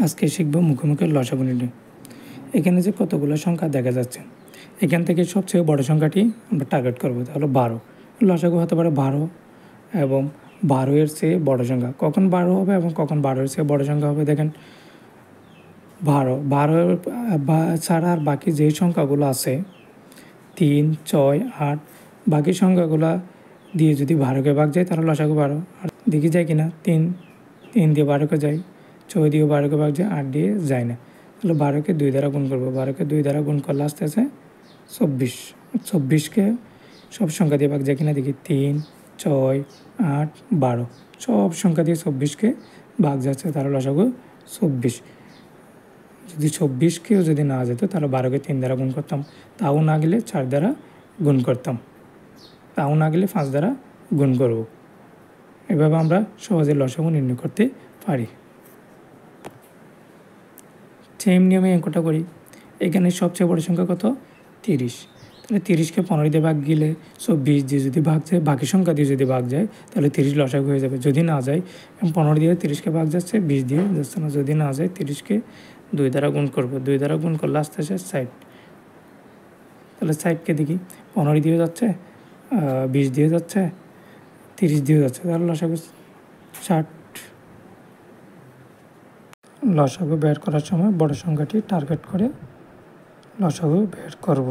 আজকে শিখব মুখোমুখি লসাগু নির্ণয়। এখানে যে কতগুলো সংখ্যা দেখা যাচ্ছে, এখান থেকে সবচেয়ে বড় সংখ্যাটি আমরা টার্গেট করব, তাহলে 12। লসাগু হতে পারে 12 এবং 12 এর চেয়ে বড় সংখ্যা। কখন 12 হবে এবং কখন 12 এর চেয়ে বড় সংখ্যা হবে দেখেন, 12 ছাড়া আর বাকি যেই সংখ্যাগুলো আছে 3, 6, 8, বাকি সংখ্যাগুলো দিয়ে যদি 12কে ভাগ যায় তাহলে লসাগু 12। আর দেখি যায় কিনা, 3 দিয়ে 12কে যায়, 6 দিয়ে 12কে ভাগ যায়, 8 দিয়ে যায় না। তাহলে 12কে 2 দ্বারা গুণ করবো, 12কে 2 দ্বারা গুণ করলে আসতে আছে 24। 24কে সব সংখ্যা দিয়ে ভাগ যায় কিনা দেখি, 3, 6, 8, 12, সব সংখ্যা দিয়ে 24কে ভাগ যাচ্ছে, তাহলে লসাগু 24। যদি 24কেও যদি না যেত তাহলে 12কে 3 দ্বারা গুণ করতাম, তাও না গেলে 4 দ্বারা গুণ করতাম, তাও না গেলে 5 দ্বারা গুণ করব। এভাবে আমরা সহজে লসাগু নির্ণয় করতে পারি। সেম নিয়মে অঙ্কটা করি। এখানে সবচেয়ে বড় সংখ্যা কত? 30। তাহলে 30কে 15 দিয়ে ভাগ গেলে 24 দিয়ে যদি ভাগ যায়, বাকি সংখ্যা দিয়ে যদি ভাগ যায় তাহলে 30 লসাগু হয়ে যাবে। যদি না যায়, 15 দিয়ে 30কে ভাগ যাচ্ছে, 20 দিয়ে যাচ্ছে না, যদি না যায় 30কে 2 দ্বারা গুণ করবো, 2 দ্বারা গুণ করলে আসতে আসে 60। তাহলে 60কে দেখি, 15 দিয়ে যাচ্ছে, 20 দিয়ে যাচ্ছে, 30 দিয়ে যাচ্ছে, তাহলে লসাগু 60। লসাগু বের করার সময় বড় সংখ্যাটি টার্গেট করে লসাগু বের করব।